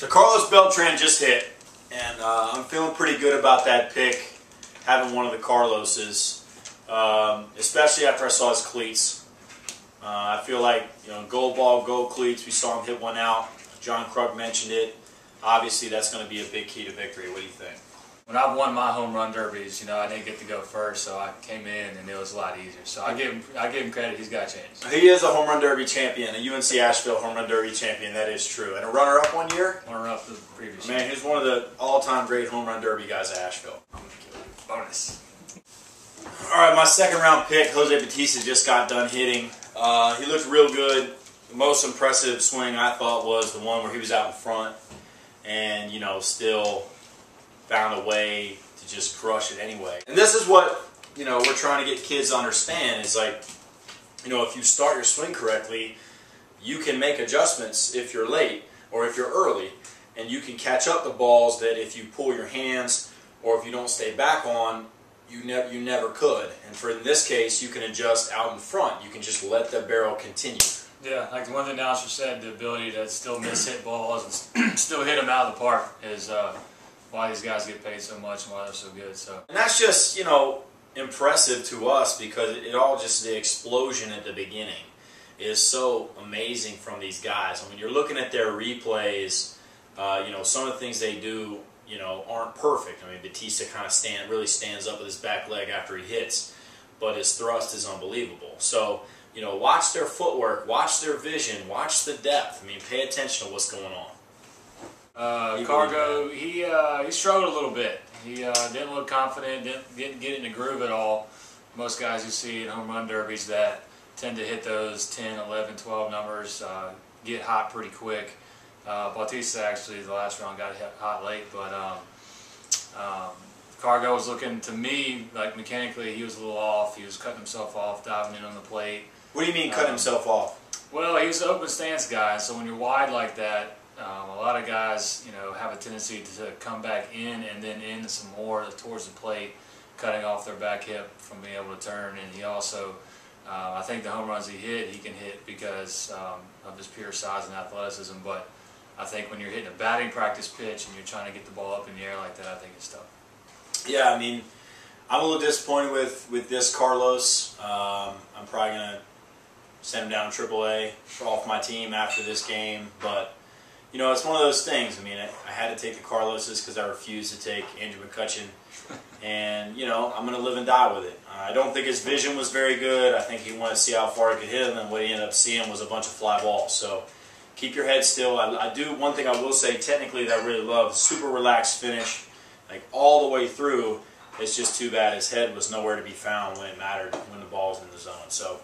So Carlos Beltran just hit, and I'm feeling pretty good about that pick, having one of the Carloses, especially after I saw his cleats. I feel like, gold ball, gold cleats. We saw him hit one out. John Krug mentioned it. Obviously, that's going to be a big key to victory. What do you think? When I've won my home run derbies, I didn't get to go first, so I came in and it was a lot easier. So I give him credit. He's got a chance. He is a home run derby champion, a UNC Asheville home run derby champion. That is true, and a runner-up one year. Runner-up the previous year. Man, he's one of the all-time great home run derby guys at Asheville. Bonus. All right, my second-round pick, Jose Bautista, just got done hitting. He looked real good. The most impressive swing I thought was the one where he was out in front, and still found a way to just crush it anyway. And this is what, we're trying to get kids to understand is like, if you start your swing correctly, you can make adjustments if you're late or if you're early, and you can catch up the balls that if you pull your hands or if you don't stay back on, you never could. And in this case, you can adjust out in front. You can just let the barrel continue. Yeah, like the one the announcer said, the ability to still miss hit balls and still hit them out of the park is why these guys get paid so much and why they're so good. And that's just, impressive to us because it all just, the explosion at the beginning is so amazing from these guys. I mean, you're looking at their replays, some of the things they do, aren't perfect. I mean, Bautista kind of really stands up with his back leg after he hits, but his thrust is unbelievable. So, watch their footwork, watch their vision, watch the depth. I mean, pay attention to what's going on. Cargo, he struggled a little bit. He didn't look confident, didn't get in the groove at all. Most guys you see in home run derbies that tend to hit those 10, 11, 12 numbers, get hot pretty quick. Bautista actually, the last round got hit hot late, but Cargo was looking, to me, like mechanically he was a little off. He was cutting himself off, diving in on the plate. What do you mean cut himself off? Well, he was an open stance guy, so when you're wide like that, a lot of guys, have a tendency to come back in and then in some more towards the plate, cutting off their back hip from being able to turn. And he also, I think the home runs he can hit because of his pure size and athleticism. But I think when you're hitting a batting practice pitch and you're trying to get the ball up in the air like that, I think it's tough. Yeah, I mean, I'm a little disappointed with this Carlos. I'm probably going to send him down to AAA off my team after this game, but it's one of those things. I mean, I had to take the Carloses because I refused to take Andrew McCutchen, and I'm going to live and die with it. I don't think his vision was very good. I think he wanted to see how far he could hit him, and what he ended up seeing was a bunch of fly balls. So keep your head still. I do one thing I will say technically that I really love: super relaxed finish, like all the way through. It's just too bad his head was nowhere to be found when it mattered, when the ball was in the zone. So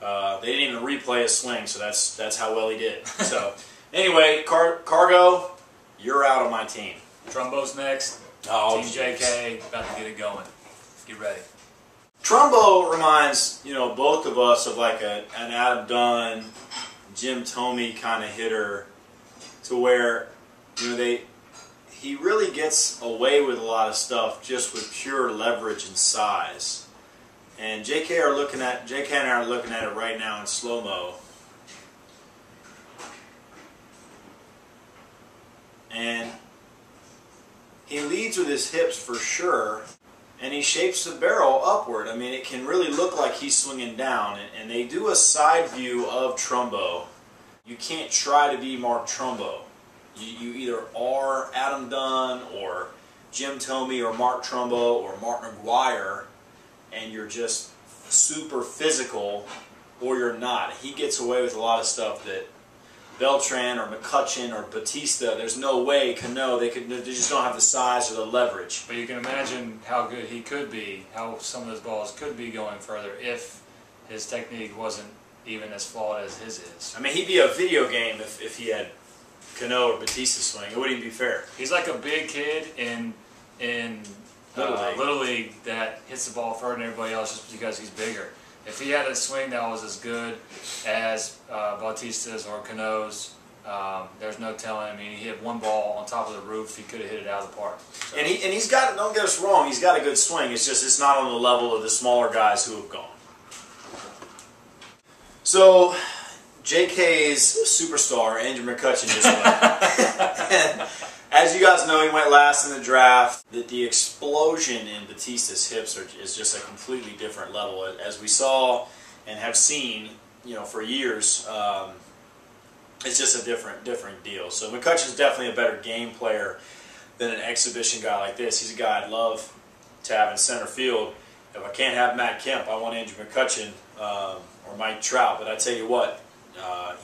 they didn't even replay his swing, so that's how well he did. So anyway, Cargo, you're out on my team. Trumbo's next. Oh, Team JK, about to get it going. Get ready. Trumbo reminds, both of us of like an Adam Dunn, Jim Thome kind of hitter, to where, he really gets away with a lot of stuff just with pure leverage and size. And JK and I are looking at it right now in slow-mo. And he leads with his hips for sure, and he shapes the barrel upward. I mean, it can really look like he's swinging down, and they do a side view of Trumbo. You can't try to be Mark Trumbo. You either are Adam Dunn or Jim Thome or Mark Trumbo or Mark McGuire, and you're just super physical, or you're not. He gets away with a lot of stuff that Beltran or McCutchen or Bautista, there's no way Cano, they just don't have the size or the leverage. But you can imagine how good he could be, how some of those balls could be going further if his technique wasn't even as flawed as his is. I mean, he'd be a video game if he had Cano or Bautista swing. It wouldn't even be fair. He's like a big kid in Little League that hits the ball further than everybody else just because he's bigger. If he had a swing that was as good as Bautista's or Cano's, there's no telling. I mean, he hit one ball on top of the roof. He could have hit it out of the park. So. And he's got, don't get us wrong, he's got a good swing. It's just it's not on the level of the smaller guys who have gone. So JK's superstar, Andrew McCutchen, just went. And as you guys know, he went last in the draft. The explosion in Batista's hips is just a completely different level. As we saw and have seen, for years, it's just a different deal. So McCutchen's definitely a better game player than an exhibition guy like this. He's a guy I'd love to have in center field. If I can't have Matt Kemp, I want Andrew McCutchen or Mike Trout. But I tell you what,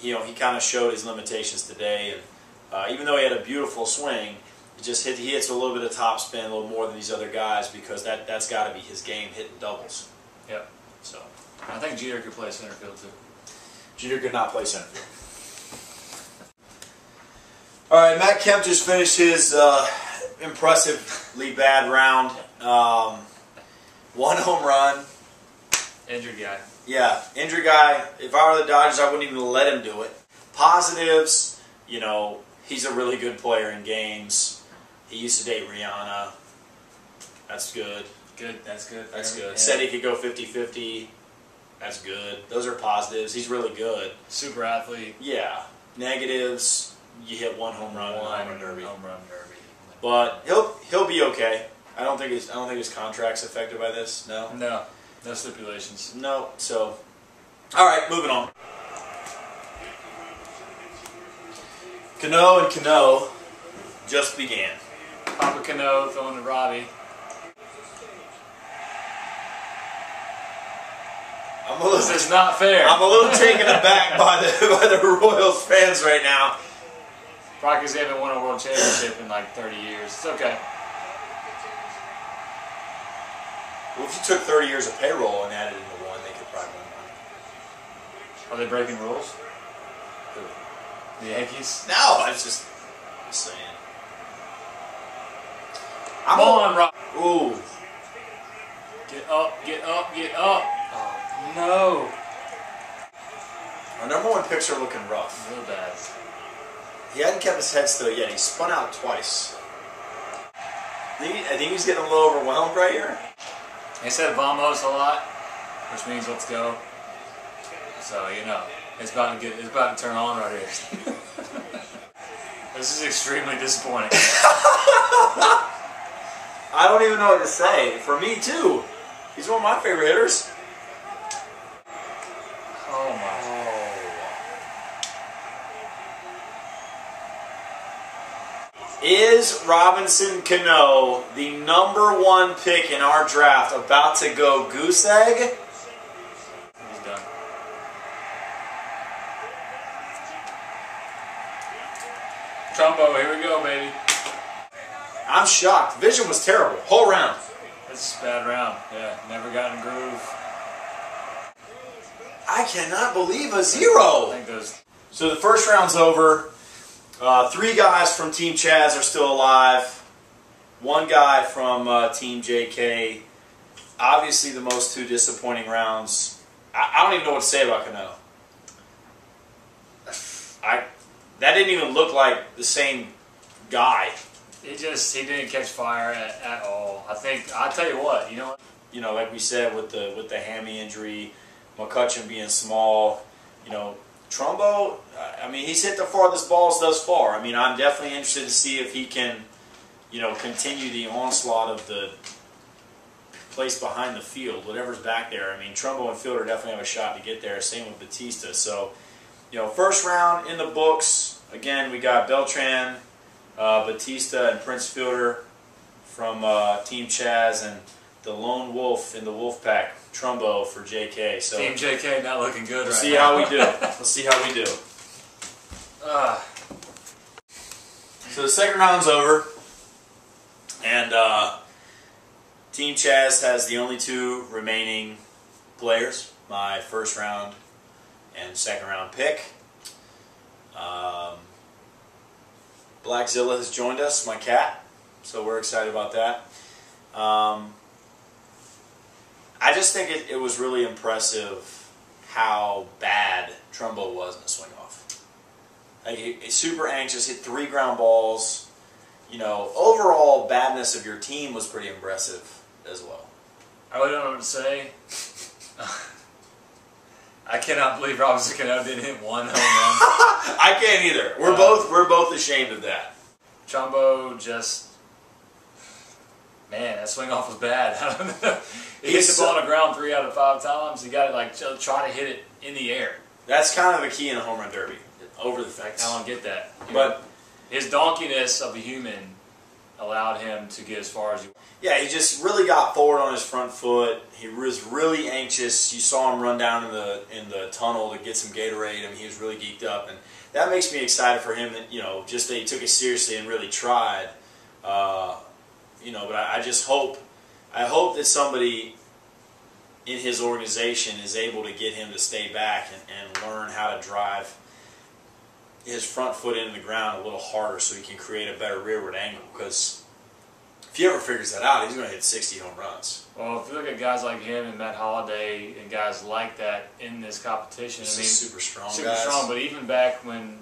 he kind of showed his limitations today. And even though he had a beautiful swing, he hits a little bit of topspin, a little more than these other guys, because that's got to be his game, hitting doubles. Yep. So I think Jeter could play center field too. Jeter could not play center field. All right, Matt Kemp just finished his impressively bad round. 1 home run. Injured guy. Yeah, injured guy. If I were the Dodgers, I wouldn't even let him do it. Positives, he's a really good player in games. He used to date Rihanna. That's good. Good, that's good. That's good. Yeah. Said he could go 50-50. That's good. Those are positives. He's really good. Super athlete. Yeah. Negatives, you hit 1 home run in the home run derby. Home run derby. But he'll be okay. I don't think his contract's affected by this. No. No stipulations. No. So, all right, moving on. Cano and Cano just began. Papa Cano throwing to Robbie. This is not fair. I'm a little taken aback by the Royals fans right now. Probably because they haven't won a world championship in like 30 years. It's okay. Well, if you took 30 years of payroll and added into one, they could probably win one. Are they breaking rules? Who? The Yankees? No, I was just saying. Come on, Rob. Ooh. Get up, get up, get up. Oh, no. Our number 1 pitcher looking rough. Real bad. He hadn't kept his head still yet. He spun out twice. I think he's getting a little overwhelmed right here. He said vamos a lot, which means let's go. So, it's about to turn on right here. This is extremely disappointing. I don't even know what to say. For me, too. He's one of my favorite hitters. Oh, my. Is Robinson Cano, the number 1 pick in our draft, about to go goose egg? He's done. Trumbo, here we go, baby. I'm shocked. Vision was terrible. Whole round. This is a bad round. Yeah, never got in groove. I cannot believe a 0. I think those. So the first round's over. 3 guys from Team Chaz are still alive. 1 guy from Team JK. Obviously the most 2 disappointing rounds. I don't even know what to say about Cano. That didn't even look like the same guy. He didn't catch fire at all. I'll tell you what, like we said with the hammy injury, McCutchen being small, Trumbo, he's hit the farthest balls thus far. I'm definitely interested to see if he can, continue the onslaught of the place behind the field, whatever's back there. Trumbo and Fielder definitely have a shot to get there. Same with Batista. So, first round in the books. Again, we got Beltran, Batista, and Prince Fielder from Team Chaz, and the lone wolf in the wolf pack, Trumbo for JK. So Team JK not looking good right now. See how we do. We'll see how we do. So the second round's over, and Team Chaz has the only 2 remaining players. My first round and second round pick. Blackzilla has joined us, my cat, so we're excited about that. I just think it was really impressive how bad Trumbo was in the swing off. He's super anxious, hit 3 ground balls. Overall badness of your team was pretty impressive as well. I really don't know what to say. I cannot believe Robinson Cano didn't hit 1 home run. I can't either. We're both ashamed of that. Trumbo just, man, that swing off was bad. I don't know. He hit the ball on the ground 3 out of 5 times. He got it like try to hit it in the air. That's kind of a key in a home run derby, over the fence. I don't get that. But his donkiness of a human allowed him to get as far as he wanted. Yeah, he just really got forward on his front foot. He was really anxious. You saw him run down in the tunnel to get some Gatorade. I mean, he was really geeked up, and that makes me excited for him. That just that he took it seriously and really tried. But I just hope that somebody in his organization is able to get him to stay back and learn how to drive his front foot into the ground a little harder so he can create a better rearward angle. Because if he ever figures that out, he's going to hit 60 home runs. Well, if you look at guys like him and Matt Holliday and guys like that in this competition, Super strong super guys. strong. But even back when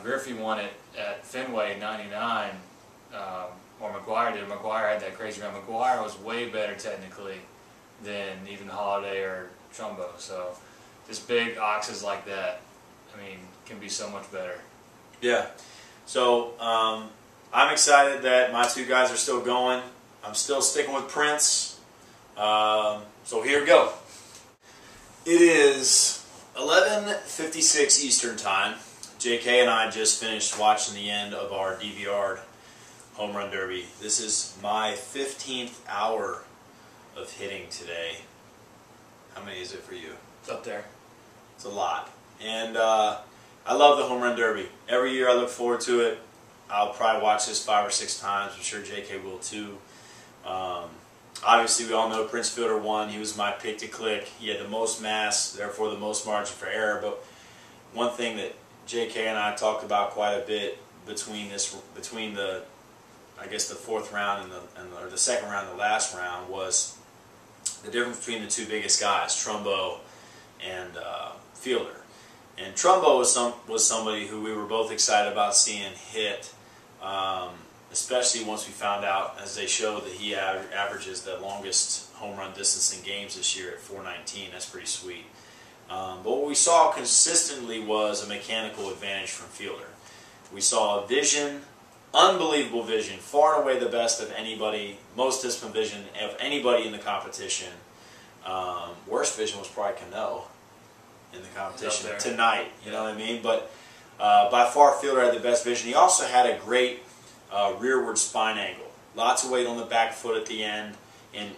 Griffey won it at Fenway in '99, or McGuire did. McGuire had that crazy run. McGuire was way better technically than even Holliday or Trumbo. So just big oxes like that, I mean, can be so much better. Yeah. So I'm excited that my 2 guys are still going. I'm still sticking with Prince. So here we go. It is 11:56 Eastern Time. JK and I just finished watching the end of our DVR'd home run derby. This is my 15th hour of hitting today. How many is it for you? It's up there. It's a lot. And I love the home run derby. Every year I look forward to it. I'll probably watch this 5 or 6 times. I'm sure JK will too. Obviously, we all know Prince Fielder won. He was my pick to click. He had the most mass, therefore the most margin for error. But one thing that JK and I talked about quite a bit between the I guess the 4th round or the 2nd round and the last round was the difference between the 2 biggest guys, Trumbo and Fielder. And Trumbo was somebody who we were both excited about seeing hit, especially once we found out, as they showed, that he averages the longest home run distance in games this year at 419. That's pretty sweet. But what we saw consistently was a mechanical advantage from Fielder. We saw vision, unbelievable vision, far and away the best of anybody, most disciplined vision of anybody in the competition. Worst vision was probably Cano in the competition tonight, you know what I mean? But by far Fielder had the best vision. He also had a great rearward spine angle. Lots of weight on the back foot at the end in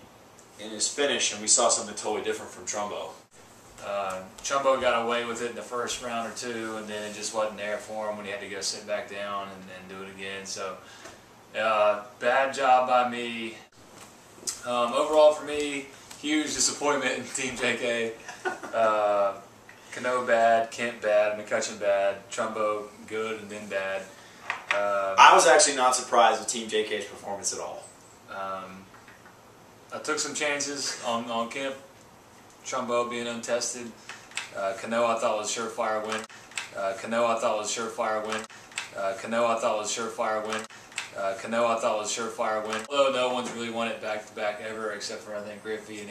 his finish, and we saw something totally different from Trumbo. Trumbo got away with it in the first round or 2, and then it just wasn't there for him when he had to go sit back down and do it again. So, bad job by me. Overall for me, huge disappointment in Team JK. Cano bad, Kemp bad, McCutchen bad, Trumbo good and then bad. I was actually not surprised with Team JK's performance at all. I took some chances on Kemp. Trumbo being untested. Cano I thought was a surefire win. Cano I thought was a surefire win. Cano I thought was a surefire win. Cano I thought was a surefire win. Although no one's really won it back-to-back ever except for I think Griffey in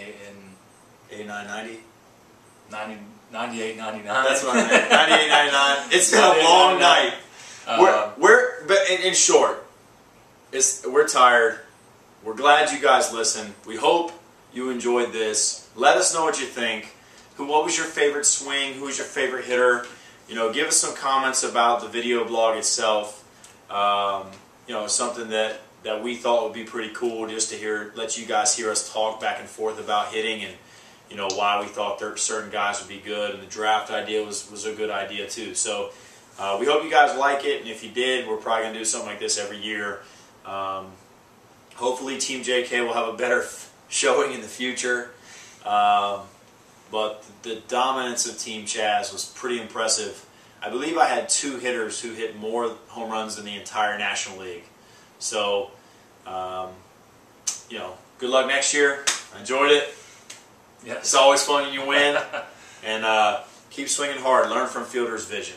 89, 90? 98, 99. That's what I meant. 98, 99. It's been a long night. But in short, we're tired. We're glad you guys listened. We hope you enjoyed this. Let us know what you think. What was your favorite swing? Who was your favorite hitter? Give us some comments about the video blog itself. Something that we thought would be pretty cool just to let you guys hear us talk back and forth about hitting and why we thought certain guys would be good. And the draft idea was a good idea too. So we hope you guys like it, and if you did, we're probably going to do something like this every year. Hopefully Team JK will have a better showing in the future. But the dominance of Team Chaz was pretty impressive. I believe I had 2 hitters who hit more home runs than the entire National League. So, good luck next year. I enjoyed it. Yes. It's always fun when you win. And keep swinging hard. Learn from Fielder's vision.